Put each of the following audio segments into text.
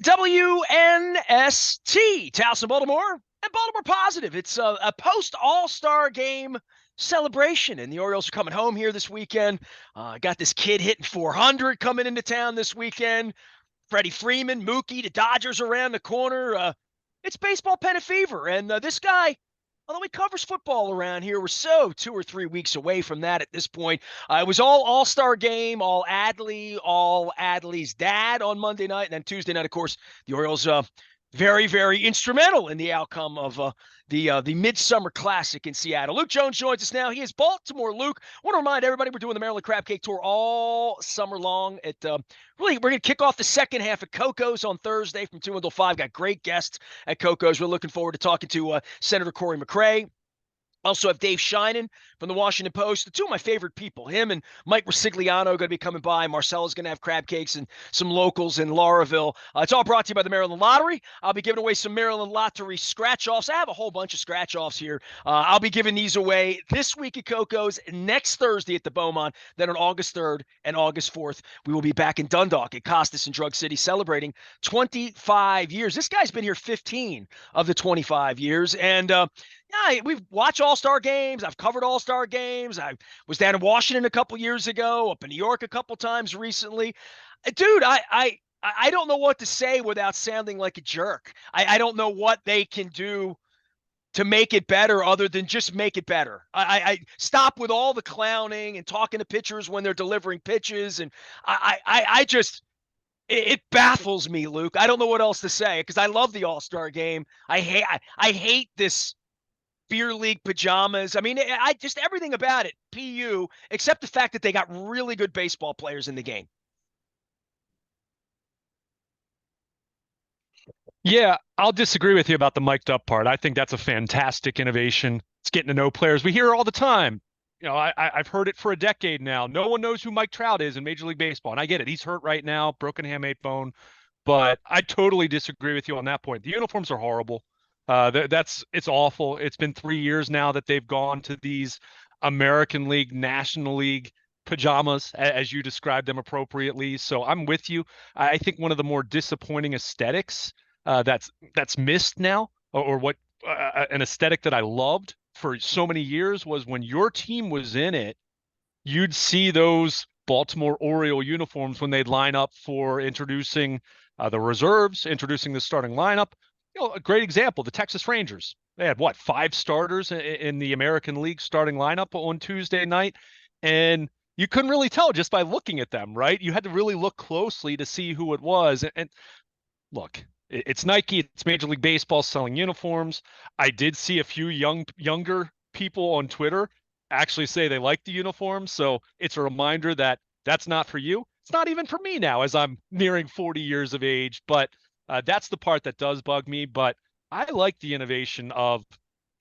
WNST, Towson, Baltimore, and Baltimore Positive. It's a post-All-Star game celebration, and the Orioles are coming home here this weekend. Got this kid hitting 400 coming into town this weekend. Freddie Freeman, Mookie, the Dodgers around the corner. It's baseball pennant fever, and this guy, although he covers football around here, we're so 2 or 3 weeks away from that at this point. It was all-star game, all Adley's dad on Monday night, and then Tuesday night, of course, the Orioles very, very instrumental in the outcome of the Midsummer Classic in Seattle. Luke Jones joins us now. He is Baltimore. Luke, I want to remind everybody we're doing the Maryland Crab Cake Tour all summer long. We're going to kick off the second half at Coco's on Thursday from 2 until 5. Got great guests at Coco's. We're looking forward to talking to Senator Corey McCray. Also have Dave Sheinin from the Washington Post. The two of my favorite people, him and Mike Rosigliano, are going to be coming by. Marcella's going to have crab cakes and some locals in Lauraville. It's all brought to you by the Maryland Lottery. I'll be giving away some Maryland Lottery scratch-offs. I have a whole bunch of scratch-offs here. I'll be giving these away this week at Coco's, next Thursday at the Beaumont. Then on August 3rd and August 4th, we will be back in Dundalk at Costas and Drug City celebrating 25 years. This guy's been here 15 of the 25 years. And yeah, we've watched All-Star games. I've covered All-Star games. I was down in Washington a couple years ago, up in New York a couple times recently. Dude, I don't know what to say without sounding like a jerk. I don't know what they can do to make it better other than just make it better. I stop with all the clowning and talking to pitchers when they're delivering pitches. And I just – it baffles me, Luke. I don't know what else to say because I love the All-Star game. I hate this – beer league pajamas. I mean, I just everything about it, PU, except the fact that they got really good baseball players in the game. Yeah, I'll disagree with you about the mic'd up part. I think that's a fantastic innovation. It's getting to know players. We hear it all the time. You know, I've heard it for a decade now. No one knows who Mike Trout is in Major League Baseball. And I get it. He's hurt right now, broken hamate bone. But I totally disagree with you on that point. The uniforms are horrible. It's awful. It's been 3 years now that they've gone to these American League, National League pajamas, as you described them appropriately. So I'm with you. I think one of the more disappointing aesthetics that's missed now, or what an aesthetic that I loved for so many years was when your team was in it, you'd see those Baltimore Oriole uniforms when they'd line up for introducing the reserves, introducing the starting lineup. You know, a great example, the Texas Rangers. They had, 5 starters in the American League starting lineup on Tuesday night, and you couldn't really tell just by looking at them, right? You had to really look closely to see who it was. And look, it's Nike, it's Major League Baseball selling uniforms. I did see a few younger people on Twitter actually say they like the uniforms, so it's a reminder that that's not for you. It's not even for me now as I'm nearing 40 years of age, but that's the part that does bug me, but I like the innovation of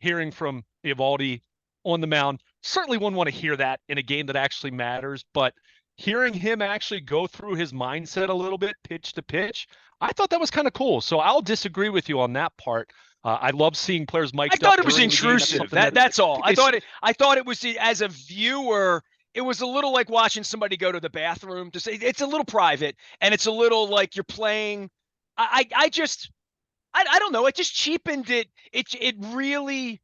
hearing from Eovaldi on the mound. Certainly wouldn't want to hear that in a game that actually matters, but hearing him actually go through his mindset a little bit, pitch to pitch, I thought that was kind of cool. So I'll disagree with you on that part. I love seeing players mic'd up. I thought it was intrusive. That's all. I thought it was, as a viewer, it was a little like watching somebody go to the bathroom. To say it's a little private, and it's a little like you're playing. I don't know. It just cheapened it. It really,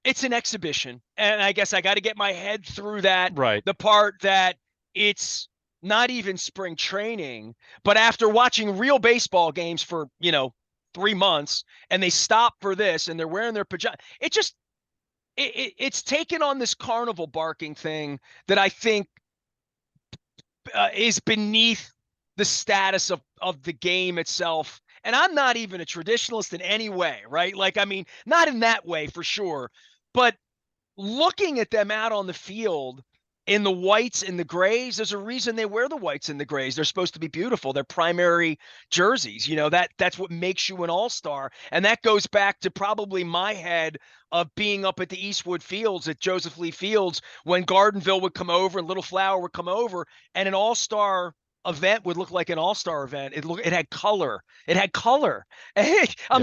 it's an exhibition. And I guess I got to get my head through that. Right. The part that it's not even spring training, but after watching real baseball games for, 3 months and they stop for this and they're wearing their pajamas, it's taken on this carnival barking thing that I think is beneath the status of the game itself. And I'm not even a traditionalist in any way, right? Like, I mean, not in that way for sure, but looking at them out on the field in the whites and the grays, there's a reason they wear the whites and the grays. They're supposed to be beautiful. They're primary jerseys. That's what makes you an all-star. And that goes back to probably my head of being up at the Eastwood Fields at Joseph Lee Fields when Gardenville would come over and Little Flower would come over, and an all-star event would look like an all-star event. It had color. I'm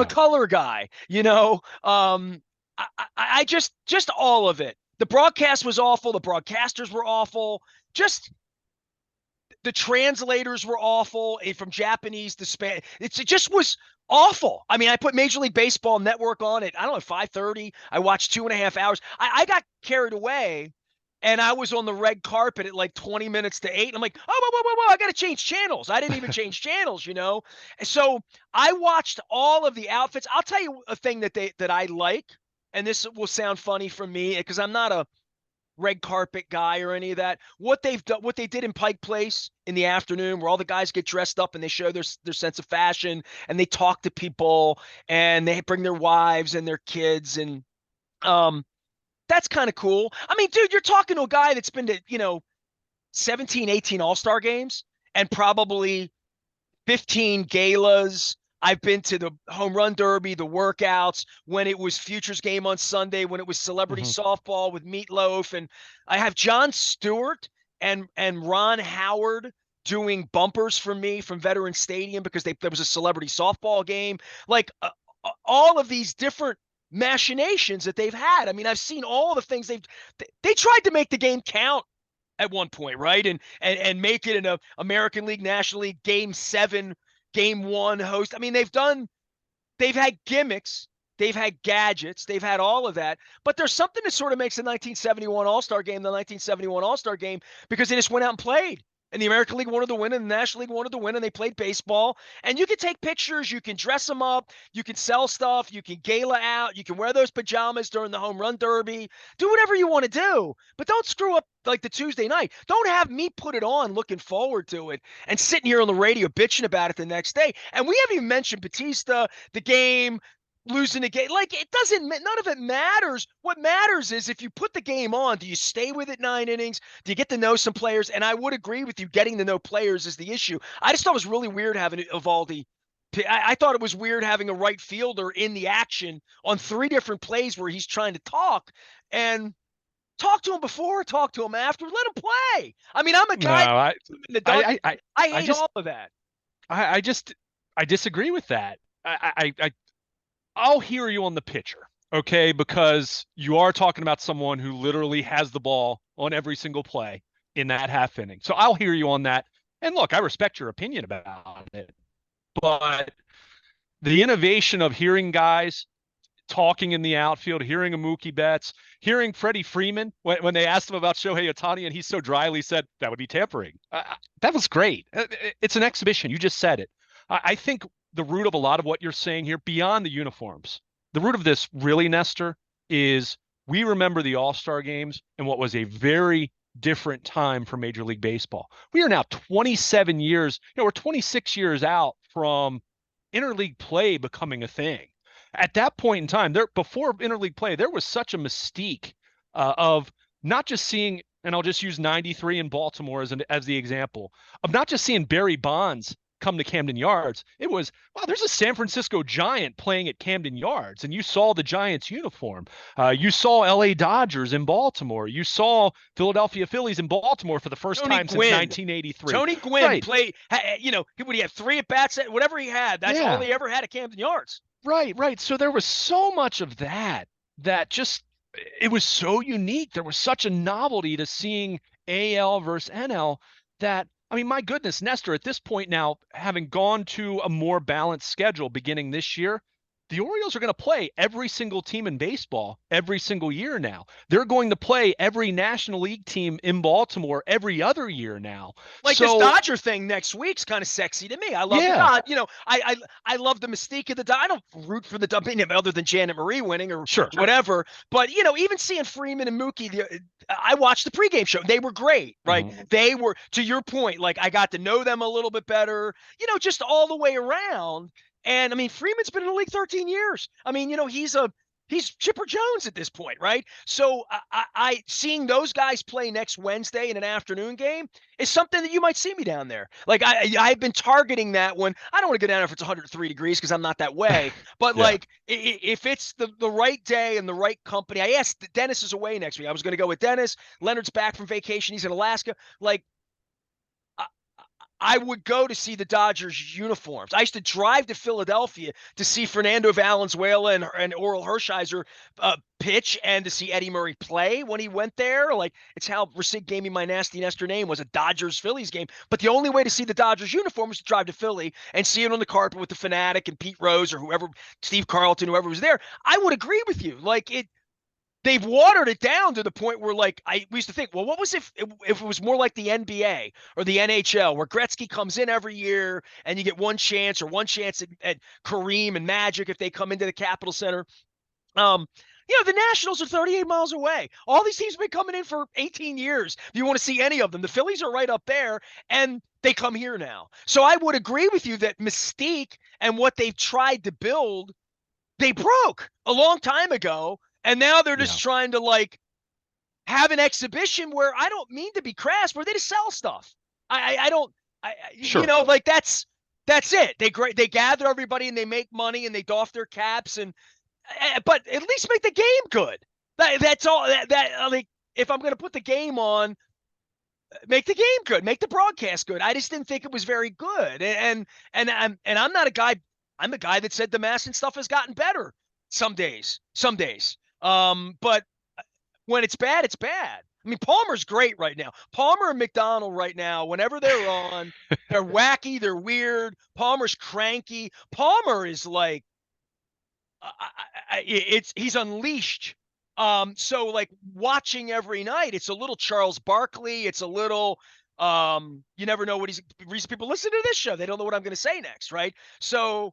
a color guy, I just all of it. The broadcast was awful. The broadcasters were awful. Just The translators were awful from Japanese to Spanish. It just was awful. I mean, I put Major League Baseball Network on at, I don't know, 5:30. I watched 2.5 hours. I got carried away, and I was on the red carpet at like 20 minutes to 8. And I'm like, oh, whoa, whoa, whoa, whoa, I got to change channels. I didn't even change channels, you know? And so I watched all of the outfits. I'll tell you a thing that I like, and this will sound funny from me because I'm not a red carpet guy or any of that. What they've done, what they did in Pike Place in the afternoon, where all the guys get dressed up and they show their sense of fashion and they talk to people and they bring their wives and their kids, and um, that's kind of cool. I mean, dude, you're talking to a guy that's been to 17, 18 All-Star games and probably 15 galas. I've been to the home run derby, the workouts, when it was Futures game on Sunday, when it was celebrity Mhm. softball with Meatloaf. And I have Jon Stewart and Ron Howard doing bumpers for me from Veterans Stadium because there was a celebrity softball game. Like all of these different machinations that they've had. I mean, I've seen all the things they tried to make the game count at one point, right? And make it an American League, National League Game 7, Game 1 host. I mean, they've had gimmicks, they've had gadgets, they've had all of that. But there's something that sort of makes the 1971 All-Star game the 1971 All-Star game because they just went out and played. And the American League wanted to win, and the National League wanted to win, and they played baseball. And you can take pictures, you can dress them up, you can sell stuff, you can gala out, you can wear those pajamas during the home run derby, do whatever you want to do. But don't screw up like the Tuesday night. Don't have me put it on looking forward to it and sitting here on the radio bitching about it the next day. And we haven't even mentioned Batista, the game, losing the game. Like, it doesn't, none of it matters. What matters is if you put the game on, do you stay with it 9 innings? Do you get to know some players? And I would agree with you, getting to know players is the issue. I just thought it was really weird having Evaldi. I thought it was weird having a right fielder in the action on 3 different plays where he's trying to talk. And talk to him before, talk to him after, let him play. I mean, I'm a No, guy in the dug. I I hate just, all of that. I just, I disagree with that. I'll hear you on the pitcher, okay? Because you are talking about someone who literally has the ball on every single play in that half inning. So I'll hear you on that. And look, I respect your opinion about it, but the innovation of hearing guys talking in the outfield, hearing a Mookie Betts, hearing Freddie Freeman when they asked him about Shohei Ohtani, and he so dryly said that would be tampering. That was great. It's an exhibition. You just said it. I think the root of a lot of what you're saying here, beyond the uniforms, the root of this really, Nestor, is we remember the All-Star games and what was a very different time for Major League Baseball. We are now 27 years, we're 26 years out from interleague play becoming a thing. At that point in time, before interleague play, there was such a mystique of not just seeing, and I'll just use '93 in Baltimore as the example of not just seeing Barry Bonds come to Camden Yards. It was, wow, there's a San Francisco Giant playing at Camden Yards, and you saw the Giants uniform. You saw LA Dodgers in Baltimore. You saw Philadelphia Phillies in Baltimore for the first Tony time since Gwynn. 1983. Tony Gwynn Right. played, would he have 3 at bats, whatever he had, that's all Yeah. he ever had at Camden Yards. Right. So there was so much of that just it was so unique. There was such a novelty to seeing AL versus NL that I mean, my goodness, Nestor, at this point now, having gone to a more balanced schedule beginning this year, the Orioles are going to play every single team in baseball every single year now. They're going to play every National League team in Baltimore every other year now. Like this So, Dodger thing next week's kind of sexy to me. I love the yeah, Dodgers. I love the mystique of the Dodgers. I don't root for the Dodgers other than Janet Marie winning or sure. whatever. But even seeing Freeman and Mookie, I watched the pregame show. They were great, right? Mhm. They were, to your point, like I got to know them a little bit better. Just all the way around. And I mean, Freeman's been in the league 13 years. I mean, he's Chipper Jones at this point, right? So I seeing those guys play next Wednesday in an afternoon game is something that you might see me down there. Like I've been targeting that one. I don't want to go down if it's 103 degrees because I'm not that way. But Yeah. like if it's the right day and the right company, I asked Dennis is away next week. I was going to go with Dennis. Leonard's back from vacation. He's in Alaska. Like I would go to see the Dodgers uniforms. I used to drive to Philadelphia to see Fernando Valenzuela and Oral Hershiser pitch, and to see Eddie Murray play when he went there. Like, it's how Rasig gave me my Nasty Nestor name, was a Dodgers-Phillies game. But the only way to see the Dodgers uniform was to drive to Philly and see it on the carpet with the Fanatic and Pete Rose or whoever, Steve Carlton, whoever was there. I would agree with you. Like, they've watered it down to the point where, like, we used to think, well, what was if it was more like the NBA or the NHL, where Gretzky comes in every year and you get one chance at Kareem and Magic if they come into the Capitol Center. The Nationals are 38 miles away. All these teams have been coming in for 18 years. If you want to see any of them, the Phillies are right up there, and they come here now. So I would agree with you that mystique and what they've tried to build, they broke a long time ago. And now they're just trying to, like, have an exhibition where, I don't mean to be crass, where they just sell stuff. Sure. Like, that's it. They gather everybody and they make money and they doff their caps, but at least make the game good. That's all. Like, if I'm going to put the game on, make the game good, make the broadcast good. I just didn't think it was very good. And I'm not a guy. I'm a guy that said the mass and stuff has gotten better some days. But when it's bad, it's bad. I mean, Palmer's great right now. Palmer and McDonald right now, whenever they're on, they're wacky, they're weird. Palmer's cranky. Palmer is like, he's unleashed. So, like, watching every night, it's a little Charles Barkley. It's a little, you never know what reason people listen to this show. They don't know what I'm going to say next, right? So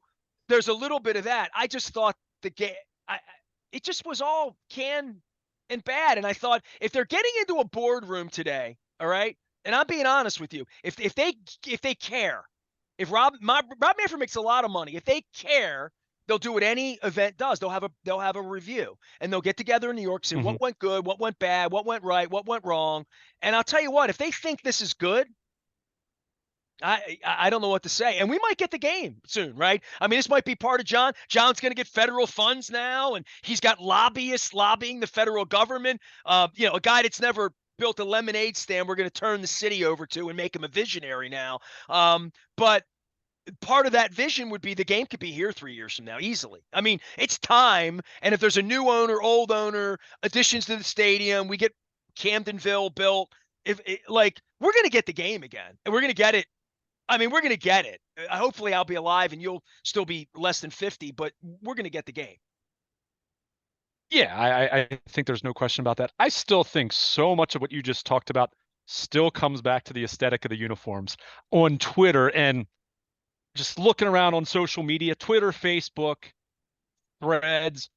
there's a little bit of that. I just thought the game, it just was all canned and bad. And I thought, if they're getting into a boardroom today, all right, and I'm being honest with you, if they care, if Rob Manfred makes a lot of money, if they care, they'll do what any event does. They'll have a review, and they'll get together in New York, say what went good, what went bad, what went right, what went wrong. And I'll tell you what, if they think this is good, I don't know what to say. And we might get the game soon, right? I mean, this might be part of John. John's going to get federal funds now, and he's got lobbyists lobbying the federal government. A guy that's never built a lemonade stand, we're going to turn the city over to and make him a visionary now. But part of that vision would be the game could be here 3 years from now easily. I mean, it's time. And if there's a new owner, old owner, additions to the stadium, we get Camdenville built. We're going to get the game again, and we're going to get it. I mean, we're going to get it. Hopefully I'll be alive and you'll still be less than 50, but we're going to get the game. Yeah, I think there's no question about that. I still think so much of what you just talked about still comes back to the aesthetic of the uniforms on Twitter, and just looking around on social media, Twitter, Facebook, Threads.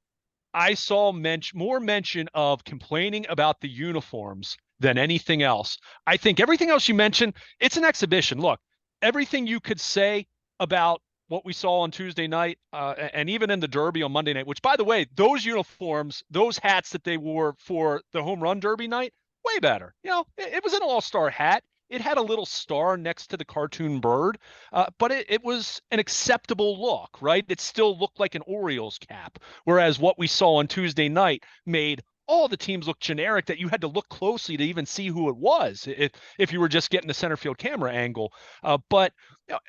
I saw more mention of complaining about the uniforms than anything else. I think everything else you mentioned, it's an exhibition. Look, everything you could say about what we saw on Tuesday night, and even in the Derby on Monday night, which, by the way, those uniforms, those hats that they wore for the home run Derby night, way better. It was an all-star hat. It had a little star next to the cartoon bird, but it was an acceptable look, right? It still looked like an Orioles cap, whereas what we saw on Tuesday night made all the teams look generic, that you had to look closely to even see who it was if you were just getting the center field camera angle. But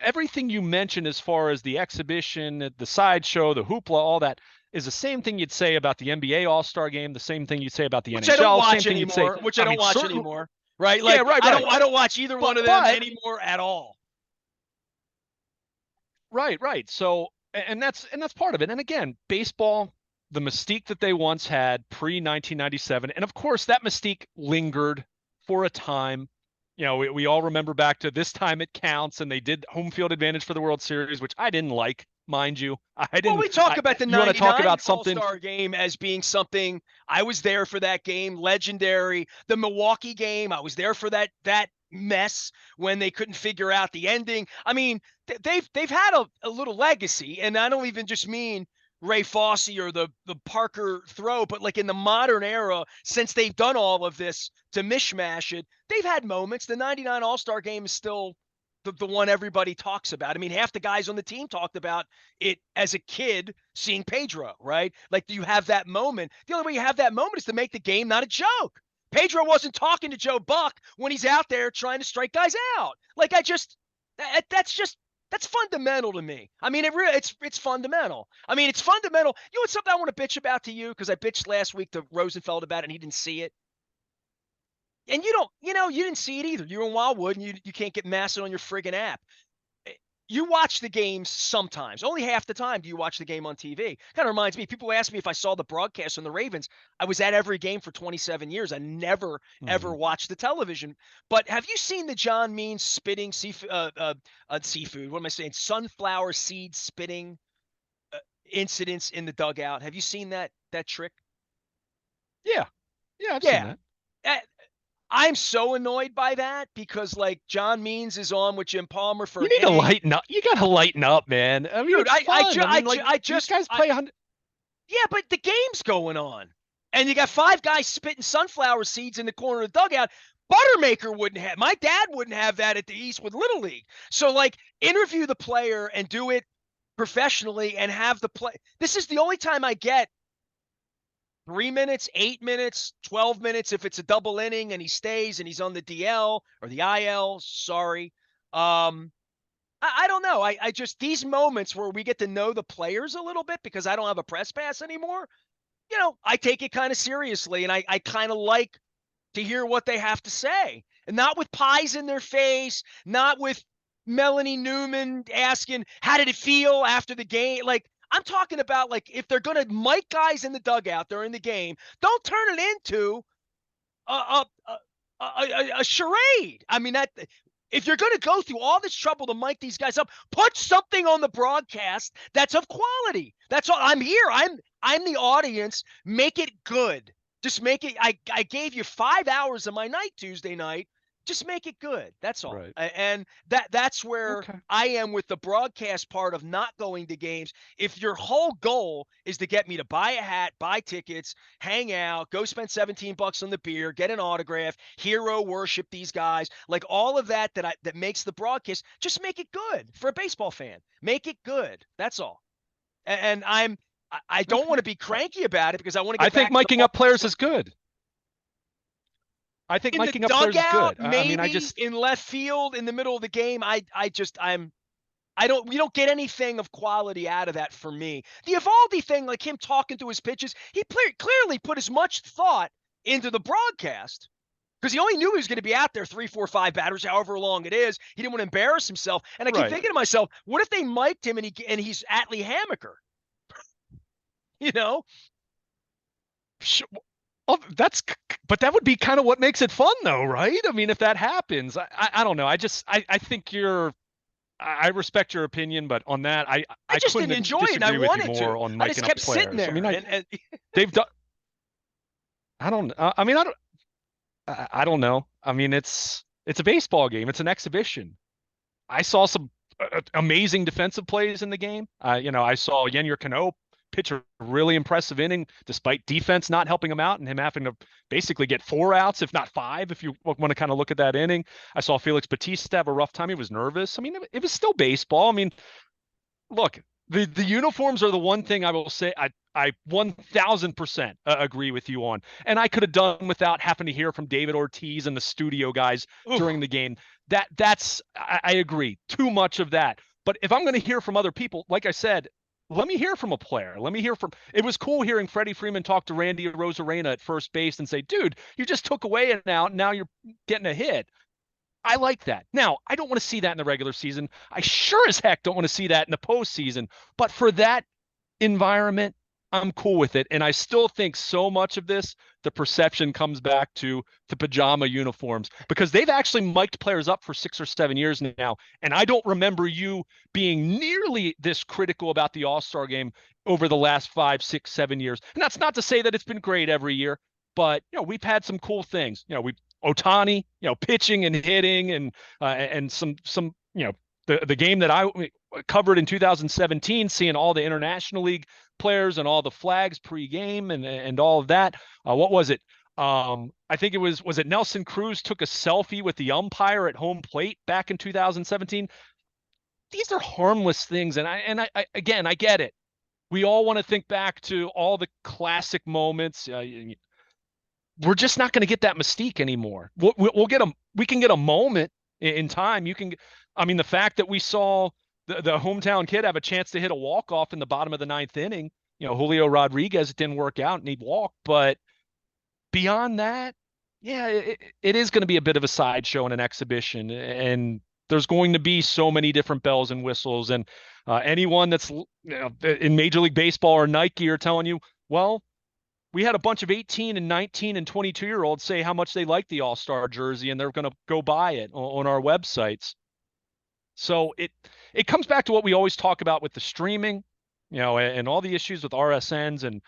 everything you mentioned as far as the exhibition, the sideshow, the hoopla, all that is the same thing you'd say about the NBA All-Star Game, the same thing you'd say about the NHL. I don't watch same thing anymore, you'd say, which I don't watch anymore. Right? Like, yeah, right. I don't watch either one of them anymore at all. Right. So, and that's part of it. And again, baseball, the mystique that they once had pre-1997, and of course that mystique lingered for a time. We all remember back to This Time It Counts, and they did home field advantage for the World Series, which I didn't like, mind you. I didn't. Well, we talk about the 99 something All-Star game as being something. I was there for that game, legendary. The Milwaukee game, I was there for that mess when they couldn't figure out the ending. I mean, they've had a little legacy, and I don't even just mean Ray Fosse or the Parker throw, but like in the modern era, since they've done all of this to mishmash it, they've had moments. The 99 All-Star game is still the one everybody talks about. I mean, half the guys on the team talked about it as a kid seeing Pedro, right? Like, you have that moment. The only way you have that moment is to make the game not a joke. Pedro wasn't talking to Joe Buck when he's out there trying to strike guys out. Like, That's fundamental to me. I mean, it's fundamental. I mean, it's fundamental. You know what's something I want to bitch about to you because I bitched last week to Rosenfeld about it and he didn't see it. And you didn't see it either. You're in Wildwood and you can't get Massa on your friggin' app. You watch the games sometimes. Only half the time do you watch the game on TV. Kind of reminds me, people ask me if I saw the broadcast on the Ravens. I was at every game for 27 years. I never, ever Mhm. watched the television. But have you seen the John Means spitting seafood? What am I saying? Sunflower seed spitting incidents in the dugout. Have you seen that trick? Yeah. Yeah, I've seen Yeah. that. Uh, I'm so annoyed by that because like John Means is on with Jim Palmer for You an need to inning. lighten up. You got to lighten up, man. I mean, Dude, it's fun. I mean, like I these just guys play 100. yeah, but the game's going on. And you got five guys spitting sunflower seeds in the corner of the dugout. Buttermaker wouldn't have, my dad wouldn't have that at the Eastwood Little League. So, like, interview the player and do it professionally and have the play. This is the only time I get 3 minutes, 8 minutes, 12 minutes if it's a double inning and he stays and he's on the DL or the IL. Sorry. I don't know. I just, these moments where we get to know the players a little bit because I don't have a press pass anymore, I take it kind of seriously and I kind of like to hear what they have to say. And not with pies in their face, not with Melanie Newman asking, how did it feel after the game? Like, I'm talking about, like, if they're going to mic guys in the dugout during the game, don't turn it into a, a, a charade. I mean, that if you're going to go through all this trouble to mic these guys up, put something on the broadcast that's of quality. That's all. I'm here. I'm the audience. Make it good. Just make it. I gave you 5 hours of my night Tuesday night. Just make it good. That's all. Right. And that's where Okay. I am with the broadcast part of not going to games. If your whole goal is to get me to buy a hat, buy tickets, hang out, go spend $17 on the beer, get an autograph, hero worship these guys, like all of that makes the broadcast, just make it good for a baseball fan. Make it good. That's all. And I don't Okay. want to be cranky about it because I want to I get think back to the miking ball up players stuff. is good. I think In the miking up players is dugout, good. I mean, I maybe just in left field in the middle of the game, I don't we don't get anything of quality out of that for me. The Evaldi thing, like him talking to his pitches, he clearly put as much thought into the broadcast because he only knew he was going to be out there 3, 4, 5 batters, however long it is. He didn't want to embarrass himself. And I keep right. thinking to myself, what if they mic'd him and he's Atlee Hammaker? You know, Sh- Oh, but that would be kind of what makes it fun, though, right? I mean, if that happens, I don't know. I think I respect your opinion, but on that, I I just didn't couldn't enjoy it. And I disagree with you wanted more to. on I just miking up kept sitting players. I mean, there, and they've done. I don't. I mean, I don't know. I mean, it's a baseball game. It's an exhibition. I saw some amazing defensive plays in the game. I saw Yenyer Cano pitch a really impressive inning despite defense not helping him out and him having to basically get 4 outs, if not five, if you want to kind of look at that inning. I saw Felix Bautista have a rough time. He was nervous. I mean, it was still baseball. I mean, look, the uniforms are the one thing I will say I 1000% agree with you on. And I could have done without having to hear from David Ortiz and the studio guys oof, during the game. I agree. Too much of that. But if I'm going to hear from other people, like I said, let me hear from a player. Let me hear from. It was cool hearing Freddie Freeman talk to Randy Rosarena at first base and say, "Dude, you just took away an out. Now you're getting a hit." I like that. Now, I don't want to see that in the regular season. I sure as heck don't want to see that in the postseason. But for that environment, I'm cool with it. And I still think so much of this, the perception comes back to the pajama uniforms because they've actually mic'd players up for 6 or 7 years now. And I don't remember you being nearly this critical about the All-Star game over the last 5, 6, 7 years. And that's not to say that it's been great every year, but we've had some cool things. We Otani, pitching and hitting and some the game that I covered in 2017, seeing all the International League players and all the flags pre-game and all of that. What was it? I think was it Nelson Cruz took a selfie with the umpire at home plate back in 2017. These are harmless things, and I again I get it. We all want to think back to all the classic moments. We're just not going to get that mystique anymore. We'll get we can get a moment in time. You can. I mean, the fact that we saw the hometown kid have a chance to hit a walk-off in the bottom of the ninth inning, Julio Rodriguez, it didn't work out and he walked. But beyond that, yeah, it is going to be a bit of a sideshow and an exhibition. And there's going to be so many different bells and whistles. And anyone that's in Major League Baseball or Nike are telling you, well, we had a bunch of 18 and 19 and 22-year-olds say how much they like the All-Star jersey and they're going to go buy it on our websites. So it comes back to what we always talk about with the streaming, and all the issues with RSNs and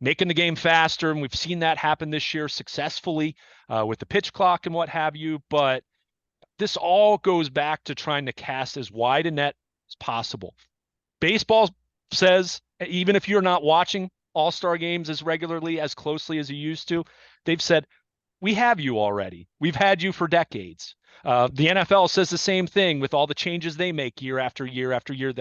making the game faster. And we've seen that happen this year successfully with the pitch clock and what have you. But this all goes back to trying to cast as wide a net as possible. Baseball says, even if you're not watching All-Star games as regularly, as closely as you used to, they've said, we have you already. We've had you for decades. The NFL says the same thing with all the changes they make year after year after year,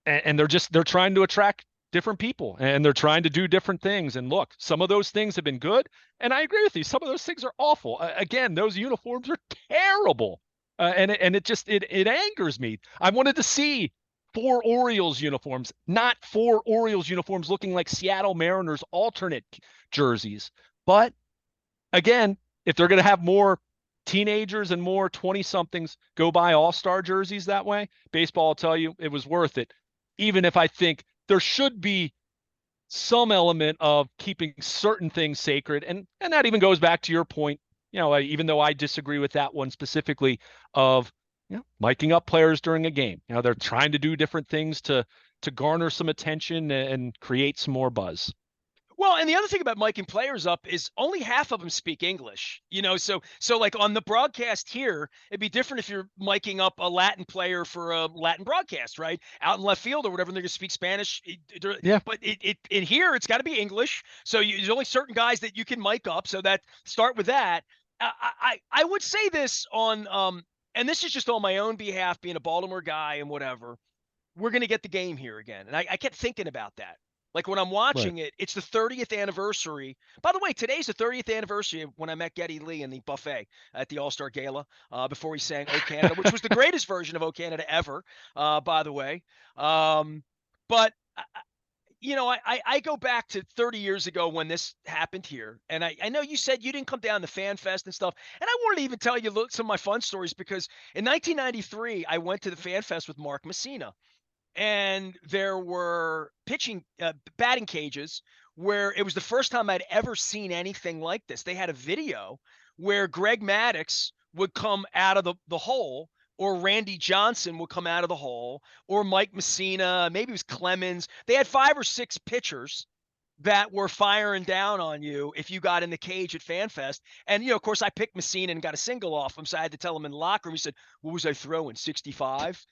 and they're trying to attract different people and they're trying to do different things. And look, some of those things have been good. And I agree with you. Some of those things are awful. Again, those uniforms are terrible. And it angers me. I wanted to see 4 Orioles uniforms, not 4 Orioles uniforms looking like Seattle Mariners alternate jerseys. But again, if they're going to have more teenagers and more 20-somethings go buy all-star jerseys that way, baseball will tell you it was worth it. Even if I think there should be some element of keeping certain things sacred. And that even goes back to your point, even though I disagree with that one specifically of, miking up players during a game. They're trying to do different things to garner some attention and create some more buzz. Well, and the other thing about miking players up is only half of them speak English, so like on the broadcast here, it'd be different if you're miking up a Latin player for a Latin broadcast, right? Out in left field or whatever, and they're going to speak Spanish. Yeah. But in here, it's got to be English. So there's only certain guys that you can mic up. So that start with that. I would say this on, and this is just on my own behalf, being a Baltimore guy and whatever. We're going to get the game here again. And I kept thinking about that. Like when I'm watching Right. it's the 30th anniversary. By the way, today's the 30th anniversary of when I met Geddy Lee in the buffet at the All-Star Gala before he sang "O Canada," which was the greatest version of "O Canada" ever, by the way. But I go back to 30 years ago when this happened here, and I know you said you didn't come down to Fan Fest and stuff, and I wanted to even tell you some of my fun stories because in 1993 I went to the Fan Fest with Mark Messina, and there were batting cages where it was the first time I'd ever seen anything like this. They had a video where Greg Maddux would come out of the hole, or Randy Johnson would come out of the hole, or Mike Messina, maybe it was Clemens. They had 5 or 6 pitchers that were firing down on you if you got in the cage at FanFest. And, of course, I picked Messina and got a single off him, so I had to tell him in the locker room. He said, what was I throwing, 65?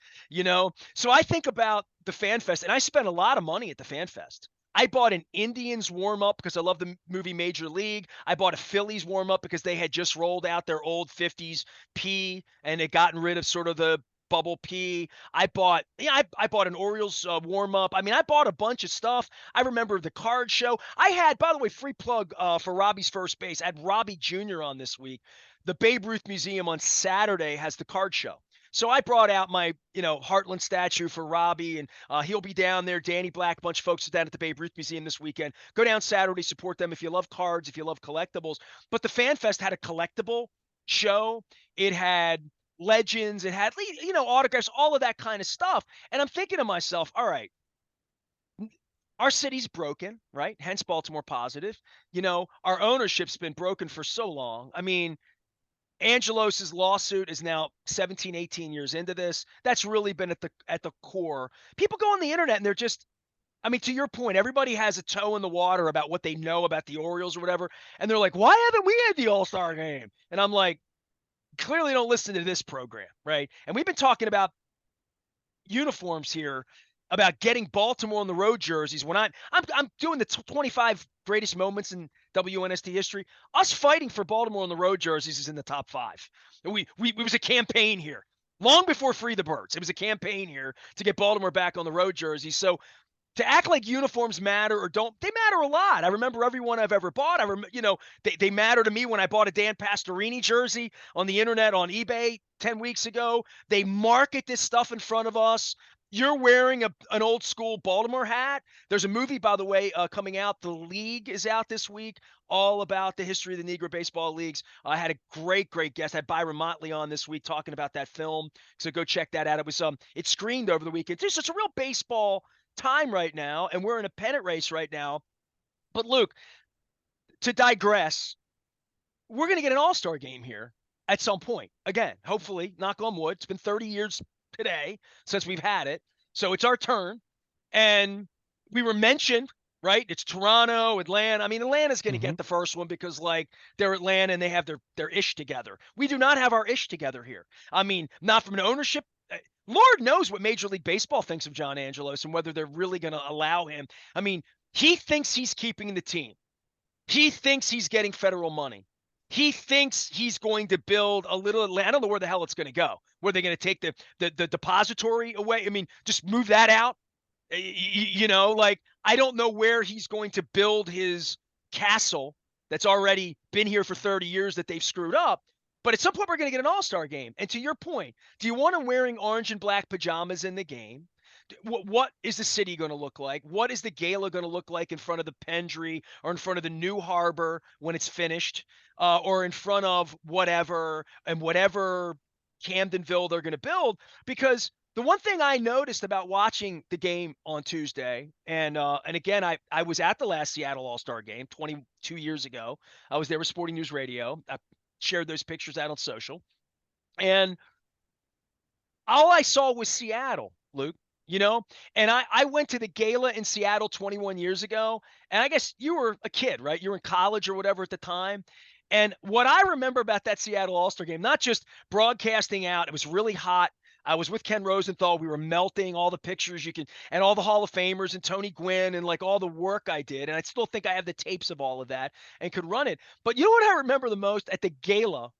So I think about the FanFest, and I spent a lot of money at the FanFest. I bought an Indians warm-up because I love the movie Major League. I bought a Phillies warm-up because they had just rolled out their old 50s P, and had gotten rid of sort of the bubble P. I bought an Orioles warm up. I mean, I bought a bunch of stuff. I remember the card show. I had, by the way, free plug for Robbie's First Base. I had Robbie Jr. on this week. The Babe Ruth Museum on Saturday has the card show. So I brought out my, Heartland statue for Robbie, and he'll be down there. Danny Black, a bunch of folks are down at the Babe Ruth Museum this weekend. Go down Saturday, support them if you love cards, if you love collectibles. But the Fan Fest had a collectible show. It had legends, it had, autographs, all of that kind of stuff. And I'm thinking to myself, all right, our city's broken, right? Hence Baltimore positive. Our ownership's been broken for so long. I mean, Angelos's lawsuit is now 17, 18 years into this. That's really been at the core. People go on the internet and they're just, I mean, to your point, everybody has a toe in the water about what they know about the Orioles or whatever. And they're like, why haven't we had the All-Star game? And I'm like, clearly don't listen to this program, right? And we've been talking about uniforms here, about getting Baltimore on the road jerseys. When I'm doing the 25 greatest moments in WNST history. Us fighting for Baltimore on the road jerseys is in the top 5. It was a campaign here long before Free the Birds. It was a campaign here to get Baltimore back on the road jerseys. So to act like uniforms matter or don't, they matter a lot. I remember every one I've ever bought. They matter to me when I bought a Dan Pastorini jersey on the internet on eBay 10 weeks ago. They market this stuff in front of us. You're wearing an old school Baltimore hat. There's a movie, by the way, coming out. The League is out this week, all about the history of the Negro Baseball Leagues. I had a great guest. I had Byron Motley on this week talking about that film. So go check that out. It screened over the weekend. It's a real baseball time right now, and we're in a pennant race right now. But Luke, to digress, we're going to get an all-star game here at some point. Again, hopefully, knock on wood. It's been 30 years today since we've had it. So it's our turn. And we were mentioned, right? It's Toronto, Atlanta. I mean, Atlanta's going to get the first one because, like, they're Atlanta and they have their ish together. We do not have our ish together here. I mean, not from an ownership. Lord knows what Major League Baseball thinks of John Angelos and whether they're really going to allow him. I mean, he thinks he's keeping the team. He thinks he's getting federal money. He thinks he's going to build a little Atlanta. I don't know where the hell it's going to go. Where they're going to take the depository away. I mean, just move that out. Like, I don't know where he's going to build his castle that's already been here for 30 years that they've screwed up. But at some point, we're going to get an all-star game. And to your point, do you want him wearing orange and black pajamas in the game? What is the city going to look like? What is the gala going to look like in front of the Pendry or in front of the New Harbor when it's finished, or in front of whatever Camdenville they're going to build? Because the one thing I noticed about watching the game on Tuesday, and again, I was at the last Seattle All-Star game 22 years ago. I was there with Sporting News Radio. I shared those pictures out on social. And all I saw was Seattle, Luke, and I went to the gala in Seattle 21 years ago. And I guess you were a kid, right? You were in college or whatever at the time. And what I remember about that Seattle All-Star game, not just broadcasting out, it was really hot. I was with Ken Rosenthal. We were melting all the pictures and all the Hall of Famers and Tony Gwynn and like all the work I did. And I still think I have the tapes of all of that and could run it. But you know what I remember the most at the gala?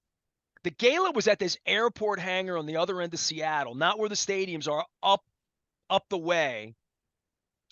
The gala was at this airport hangar on the other end of Seattle, not where the stadiums are, up the way.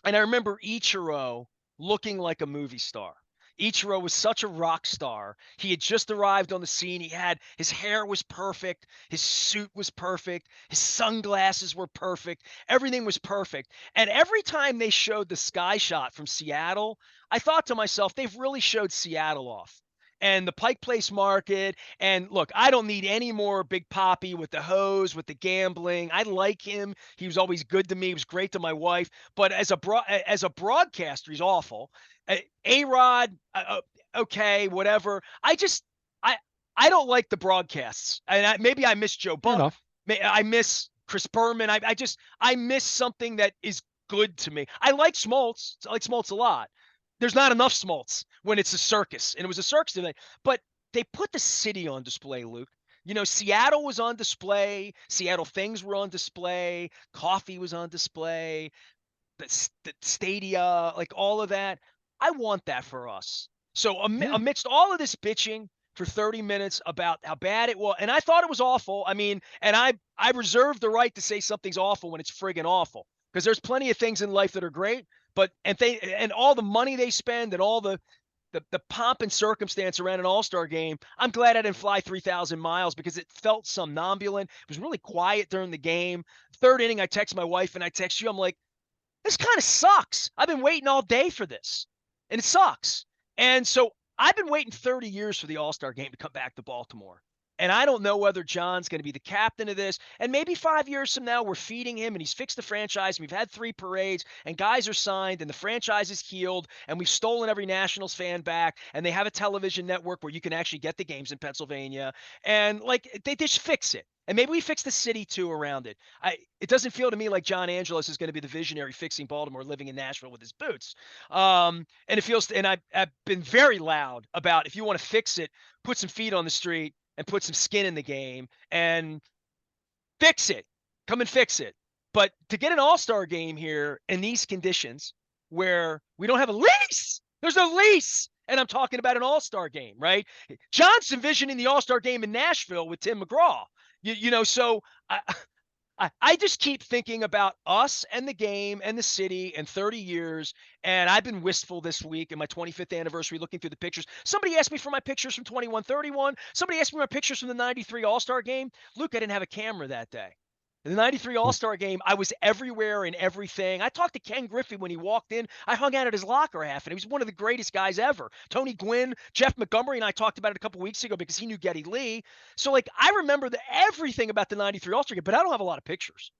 And I remember Ichiro looking like a movie star. Ichiro was such a rock star. He had just arrived on the scene. His hair was perfect. His suit was perfect. His sunglasses were perfect. Everything was perfect. And every time they showed the sky shot from Seattle, I thought to myself, they've really showed Seattle off. And the Pike Place Market. And look, I don't need any more Big Papi with the hose, with the gambling. I like him. He was always good to me. He was great to my wife. But as a broadcaster, he's awful. A-Rod, okay, whatever. I don't like the broadcasts. And maybe I miss Joe Buck. I miss Chris Berman. I miss something that is good to me. I like Smoltz. I like Smoltz a lot. There's not enough Smoltz when it's a circus, and it was a circus today. But they put the city on display, Luke. Seattle was on display. Seattle things were on display. Coffee was on display. The stadia, like all of that. I want that for us. So amidst all of this bitching for 30 minutes about how bad it was, and I thought it was awful. I mean, and I reserve the right to say something's awful when it's friggin' awful, because there's plenty of things in life that are great. But and all the money they spend and all the pomp and circumstance around an all-star game, I'm glad I didn't fly 3,000 miles because it felt somnambulant. It was really quiet during the game. Third inning, I text my wife and I text you. I'm like, this kind of sucks. I've been waiting all day for this, and it sucks. And so I've been waiting 30 years for the all-star game to come back to Baltimore. And I don't know whether John's going to be the captain of this. And maybe 5 years from now, we're feeding him and he's fixed the franchise. And we've had 3 parades and guys are signed and the franchise is healed. And we've stolen every Nationals fan back. And they have a television network where you can actually get the games in Pennsylvania. And like, they just fix it. And maybe we fix the city too around it. It doesn't feel to me like John Angelos is going to be the visionary fixing Baltimore, living in Nashville with his boots. And it feels, and I've been very loud about, if you want to fix it, put some feet on the street and put some skin in the game and fix it. Come and fix it. But to get an all-star game here in these conditions where we don't have a lease, there's no lease. And I'm talking about an all-star game, right? John's envisioning the all-star game in Nashville with Tim McGraw. So I just keep thinking about us and the game and the city and 30 years. And I've been wistful this week in my 25th anniversary looking through the pictures. Somebody asked me for my pictures from 21-31. Somebody asked me my pictures from the 93 All Star game. Luke, I didn't have a camera that day. In the 93 All Star game, I was everywhere and everything. I talked to Ken Griffey when he walked in. I hung out at his locker half, and he was one of the greatest guys ever. Tony Gwynn, Jeff Montgomery, and I talked about it a couple weeks ago because he knew Geddy Lee. So, like, I remember everything about the 93 All-Star game, but I don't have a lot of pictures.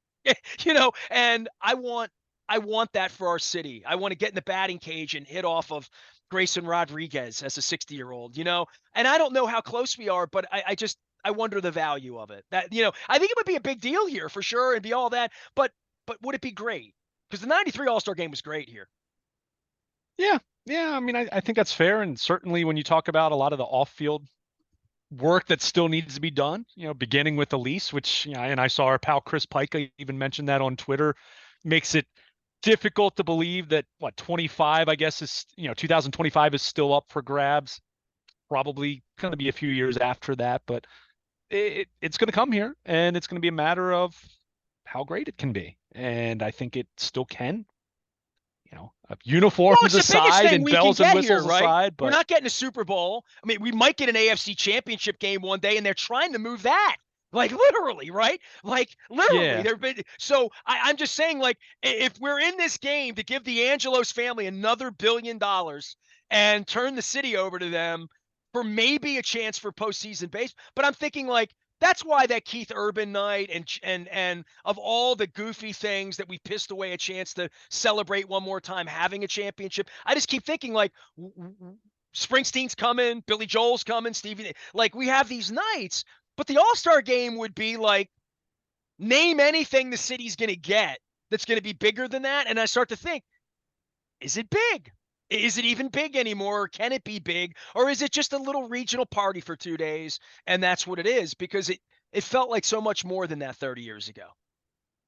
And I want that for our city. I want to get in the batting cage and hit off of Grayson Rodriguez as a 60-year-old. And I don't know how close we are, but I wonder the value of it. I think it would be a big deal here for sure and be all that, but would it be great? Because the 93 All-Star game was great here. Yeah. Yeah. I mean, I think that's fair. And certainly when you talk about a lot of the off-field work that still needs to be done, beginning with the lease, which, and I saw our pal Chris Pike even mentioned that on Twitter, makes it difficult to believe that 25, I guess, is, 2025 is still up for grabs. Probably going to be a few years after that, but it's going to come here, and it's going to be a matter of how great it can be. And I think it still can, Well, uniforms it's the biggest aside thing and we can bells and get here, whistles right? aside, We're but not getting a Super Bowl. I mean, we might get an AFC Championship game one day, and they're trying to move that. Like literally, right? Like literally, yeah, there been so I'm just saying, like, if we're in this game to give the Angelos family another $1 billion and turn the city over to them for maybe a chance for postseason base, but I'm thinking like that's why that Keith Urban night and of all the goofy things that we pissed away a chance to celebrate one more time having a championship. I just keep thinking like Springsteen's coming, Billy Joel's coming, Stevie. Like we have these nights, but the All-Star game would be like name anything the city's going to get that's going to be bigger than that, and I start to think, is it big? Is it even big anymore? Can it be big? Or is it just a little regional party for 2 days and that's what it is? Because it felt like so much more than that 30 years ago.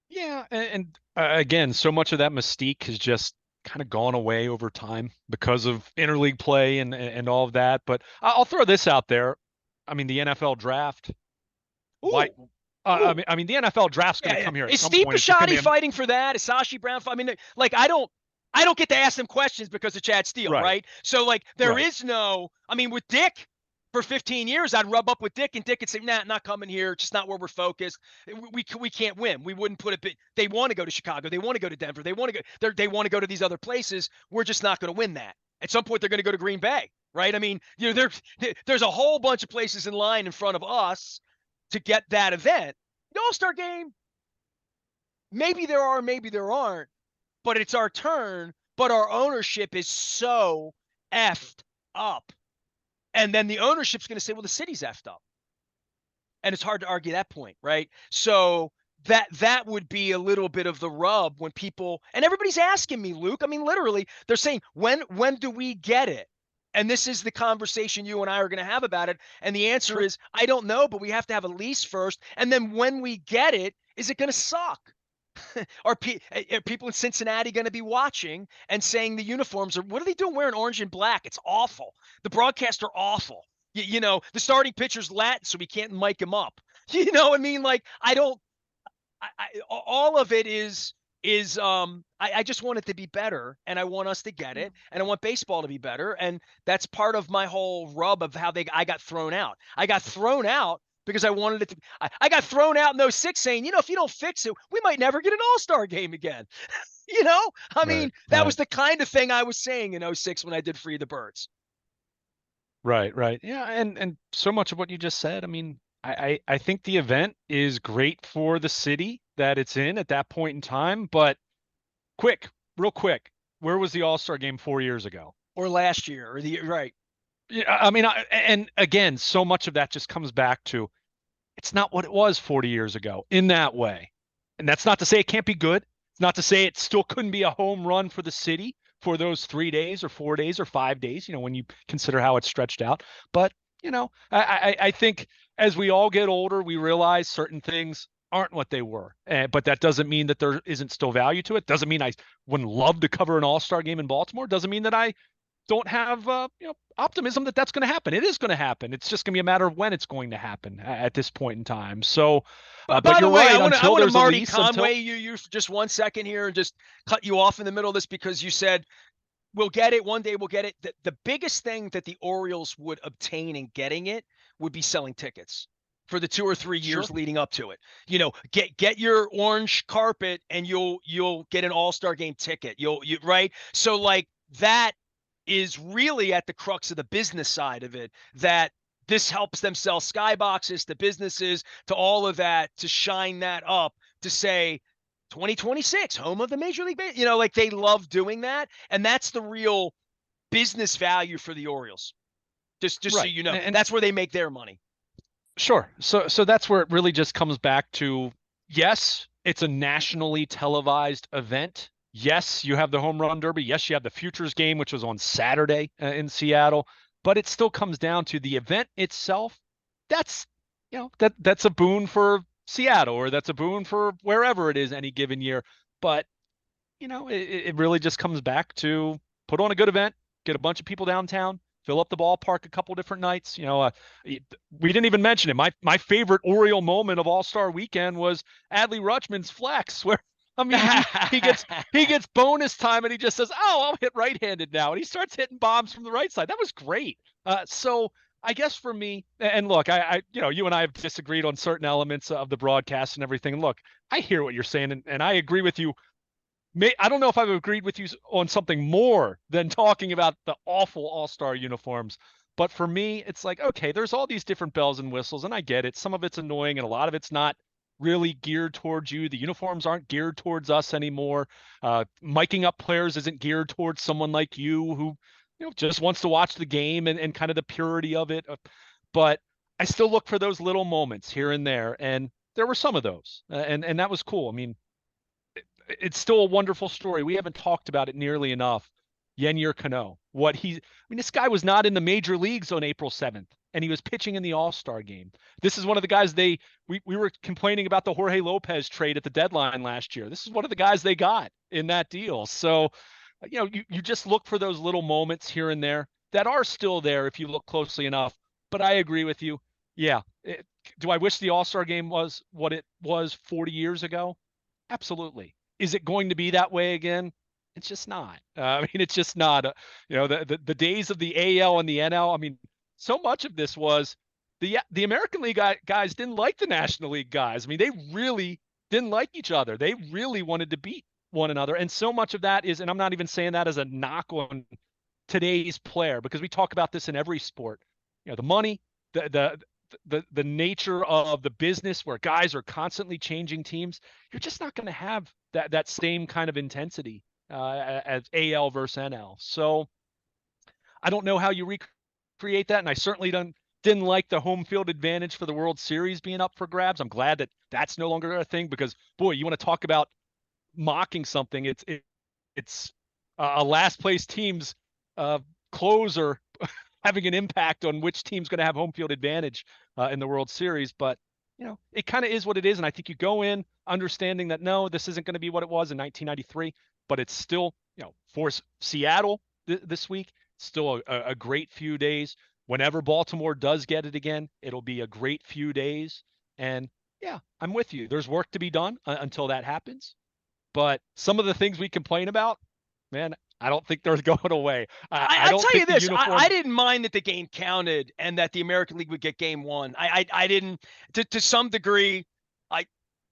yeah, and again, so much of that mystique has just kind of gone away over time because of interleague play and all of that. But I'll throw this out there. I mean, the NFL draft. Why? Ooh, ooh. I mean, the NFL draft's going Yeah, to yeah. come here at Is some Steve point. It's just going to Bisciotti be a fighting for that? Is Sashi Brown? I mean, like I don't get to ask them questions because of Chad Steele, right, right? So like there right, is no. I mean, with Dick for 15 years, I'd rub up with Dick, and Dick would say, "Nah, not coming here. Just not where we're focused. We can't win. We wouldn't put a bit. They want to go to Chicago. They want to go to Denver. They want to go. They want to go to these other places. We're just not going to win that. At some point, they're going to go to Green Bay, right? I mean, there's a whole bunch of places in line in front of us to get that event. The All-Star game, maybe there are, maybe there aren't, but it's our turn. But our ownership is so effed up. And then the ownership's going to say, well, the city's effed up. And it's hard to argue that point, right? So that would be a little bit of the rub when people and everybody's asking me, Luke. I mean, literally, they're saying, when do we get it? And this is the conversation you and I are going to have about it. And the answer sure, is, I don't know, but we have to have a lease first. And then when we get it, is it going to suck? Are people in Cincinnati going to be watching and saying the uniforms are, what are they doing wearing orange and black? It's awful. The broadcasts are awful. The starting pitcher's Latin, so we can't mic him up. You know what I mean? Like, I don't, all of it I just want it to be better and I want us to get it and I want baseball to be better. And that's part of my whole rub of how I got thrown out. I got thrown out because I wanted it to, I got thrown out in '06 saying, if you don't fix it, we might never get an all-star game again. I right, mean, that was right, the kind of thing I was saying in '06 when I did Free the Birds. right, right. Yeah, and so much of what you just said. I mean, I think the event is great for the city that it's in at that point in time. But quick, real quick, where was the All-Star game 4 years ago? Or last year right. Yeah, I mean, and again, so much of that just comes back to it's not what it was 40 years ago in that way. And that's not to say it can't be good. It's not to say it still couldn't be a home run for the city for those 3 days or 4 days or 5 days, when you consider how it's stretched out. But, I think as we all get older, we realize certain things aren't what they were. But that doesn't mean that there isn't still value to it. Doesn't mean I wouldn't love to cover an all-star game in Baltimore. Doesn't mean that I don't have optimism that that's going to happen. It is going to happen. It's just going to be a matter of when it's going to happen at this point in time. So, But but by the you're way, right. I Until want to there's a Marty lease, until Conway you for just 1 second here and just cut you off in the middle of this because you said we'll get it one day. We'll get it. The biggest thing that the Orioles would obtain in getting it would be selling tickets for the 2 or 3 years sure, leading up to it. Get your orange carpet and you'll get an All-Star game ticket. You right. So like that is really at the crux of the business side of it, that this helps them sell skyboxes to businesses, to all of that, to shine that up, to say 2026 home of the Major League like they love doing that, and that's the real business value for the Orioles. Just so right, you know, and that's where they make their money. sure. So that's where it really just comes back to, yes, it's a nationally televised event. Yes, you have the home run derby. Yes, you have the Futures game, which was on Saturday in Seattle. But it still comes down to the event itself. That's that's a boon for Seattle, or that's a boon for wherever it is any given year. But it really just comes back to put on a good event, get a bunch of people downtown, fill up the ballpark a couple different nights. We didn't even mention it. My favorite Oriole moment of All Star Weekend was Adley Rutschman's flex, where I mean he gets bonus time and he just says, "Oh, I'll hit right-handed now," and he starts hitting bombs from the right side. That was great. So I guess for me, and look, you and I have disagreed on certain elements of the broadcast and everything. And look, I hear what you're saying, and I agree with you. I don't know if I've agreed with you on something more than talking about the awful all-star uniforms. But for me, it's like, okay, there's all these different bells and whistles, and I get it. Some of it's annoying, and a lot of it's not really geared towards you. The uniforms aren't geared towards us anymore. Miking up players isn't geared towards someone like you who, just wants to watch the game and kind of the purity of it. But I still look for those little moments here and there, and there were some of those, and that was cool. I mean, it's still a wonderful story. We haven't talked about it nearly enough. Yennier Cano, this guy was not in the major leagues on April 7th, and he was pitching in the All-Star game. This is one of the guys we were complaining about the Jorge Lopez trade at the deadline last year. This is one of the guys they got in that deal. So, you just look for those little moments here and there that are still there if you look closely enough. But I agree with you. Yeah. Do I wish the All-Star game was what it was 40 years ago? Absolutely. Is it going to be that way again? It's just not. I mean, it's just not. The days of the AL and the NL. I mean, so much of this was the American League guys didn't like the National League guys. I mean, they really didn't like each other. They really wanted to beat one another, and so much of that is, and I'm not even saying that as a knock on today's player, because we talk about this in every sport. The money, the nature of the business where guys are constantly changing teams, you're just not going to have that same kind of intensity as AL versus NL. So I don't know how you recreate that, and I certainly didn't like the home field advantage for the World Series being up for grabs. I'm glad that that's no longer a thing, because boy, you want to talk about mocking something. It's a last place team's closer having an impact on which team's going to have home field advantage in the World Series. But, it kind of is what it is. And I think you go in understanding that, no, this isn't going to be what it was in 1993, but it's still, for Seattle this week, still a great few days. Whenever Baltimore does get it again, it'll be a great few days. And yeah, I'm with you. There's work to be done until that happens. But some of the things we complain about, man, I don't think they're going away. I I'll don't tell you think the this: I uniforms. didn't mind that the game counted and that the American League would get game one. I didn't, to some degree. I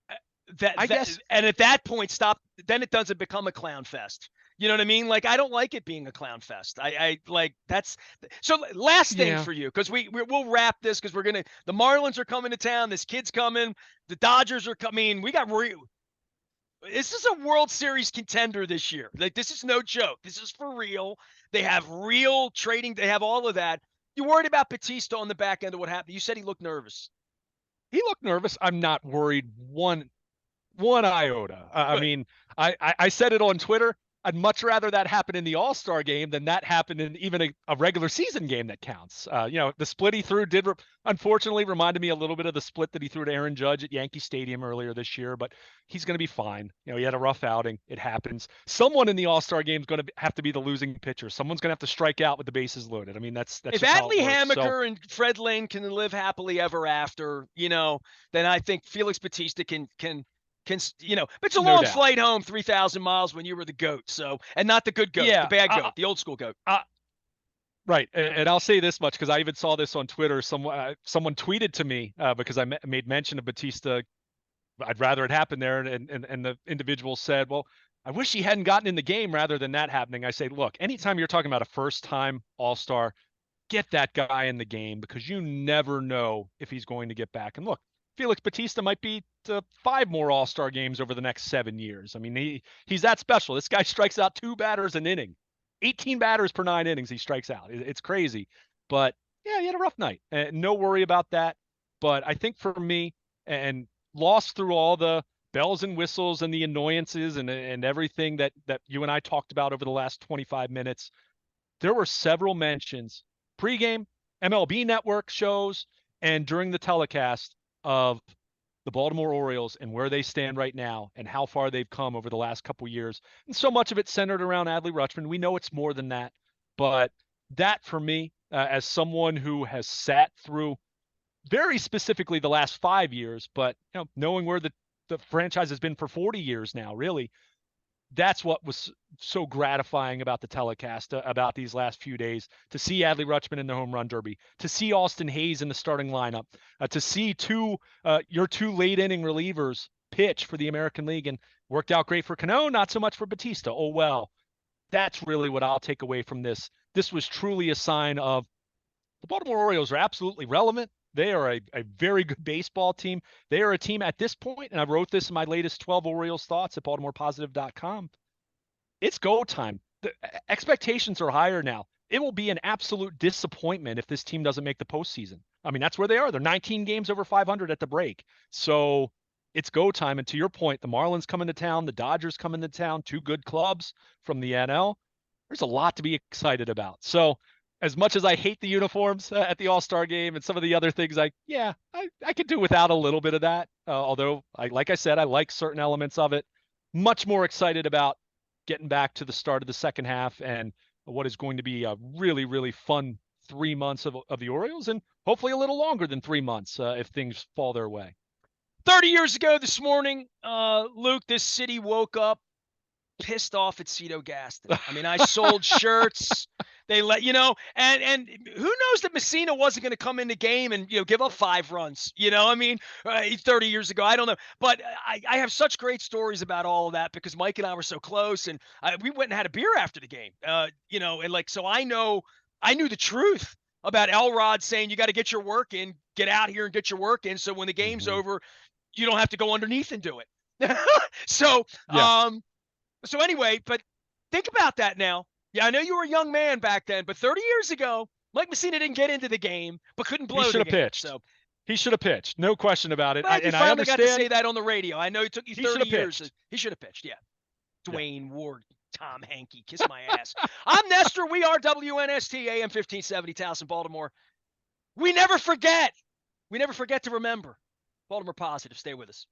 I that guess, and at that point, stop. Then it doesn't become a clown fest. You know what I mean? Like I don't like it being a clown fest. I like that's so. Last thing yeah, for you, because we'll wrap this because we're gonna. The Marlins are coming to town. This kid's coming. The Dodgers are coming. We got this is a World Series contender this year. Like this is no joke. This is for real. They have real trading. They have all of that. You worried about Batista on the back end of what happened? You said he looked nervous. he looked nervous. I'm not worried one iota. I Good. mean, I said it on Twitter. I'd much rather that happen in the All-Star game than that happen in even a regular season game that counts. The split he threw did unfortunately reminded me a little bit of the split that he threw to Aaron Judge at Yankee Stadium earlier this year, but he's going to be fine. He had a rough outing. It happens. Someone in the All-Star game is going to have to be the losing pitcher. Someone's going to have to strike out with the bases loaded. I mean, that's If just how it Adley works. Hamaker and Fred Lynn can live happily ever after, then I think Felix Bautista can, but it's a No long doubt. flight home, 3,000 miles when you were the GOAT. So, and not the good GOAT, Yeah, the bad GOAT, the old school GOAT. Right, and I'll say this much because I even saw this on Twitter. Someone tweeted to me because I made mention of Batista. I'd rather it happen there, and the individual said, "Well, I wish he hadn't gotten in the game rather than that happening." I say, "Look, anytime you're talking about a first-time All-Star, get that guy in the game because you never know if he's going to get back." And look, Felix Batista might be to 5 more All-Star games over the next 7 years. I mean, he's that special. This guy strikes out 2 batters an inning. 18 batters per 9 innings he strikes out. It's crazy. But yeah, he had a rough night. No worry about that. But I think for me, and lost through all the bells and whistles and the annoyances and everything that you and I talked about over the last 25 minutes, there were several mentions pregame, MLB Network shows, and during the telecast of the Baltimore Orioles and where they stand right now and how far they've come over the last couple years. And so much of it centered around Adley Rutschman. We know it's more than that, but that for me, as someone who has sat through very specifically the last 5 years, but knowing where the franchise has been for 40 years now, really, that's what was so gratifying about the telecast about these last few days, to see Adley Rutschman in the home run derby, to see Austin Hayes in the starting lineup, to see your 2 late inning relievers pitch for the American League, and worked out great for Cano, not so much for Batista. Oh, well, that's really what I'll take away from this. This was truly a sign of the Baltimore Orioles are absolutely relevant. They are a very good baseball team. They are a team at this point, and I wrote this in my latest 12 Orioles thoughts at BaltimorePositive.com. It's go time. The expectations are higher now. It will be an absolute disappointment if this team doesn't make the postseason. I mean, that's where they are. They're 19 games over 500 at the break. So it's go time. And to your point, the Marlins come into town, the Dodgers come into town, 2 good clubs from the NL. There's a lot to be excited about. So as much as I hate the uniforms at the All-Star game and some of the other things, I could do without a little bit of that. Although, like I said, I like certain elements of it. Much more excited about getting back to the start of the second half and what is going to be a really, really fun 3 months of the Orioles, and hopefully a little longer than 3 months if things fall their way. 30 years ago this morning, Luke, this city woke up pissed off at Cito Gaston. I mean, I sold shirts. They and who knows that Messina wasn't going to come in the game and, give up 5 runs. I mean, 30 years ago, I don't know. But I have such great stories about all of that because Mike and I were so close, and we went and had a beer after the game, and so I knew the truth about Elrod saying you got to get your work in, get out here and get your work in. So when the game's over, you don't have to go underneath and do it. So, yeah. So anyway, but think about that now. Yeah, I know you were a young man back then, but 30 years ago, Mike Messina didn't get into the game, but couldn't blow he should the have game. Pitched. So he should have pitched. No question about it. glad you I finally understand. got to say that on the radio. I know it took you 30 years. Pitched. He should have pitched, yeah. Dwayne Ward, Tom Hankey, kiss my ass. I'm Nestor. We are WNST, AM 1570, Towson, Baltimore. We never forget. We never forget to remember. Baltimore Positive. Stay with us.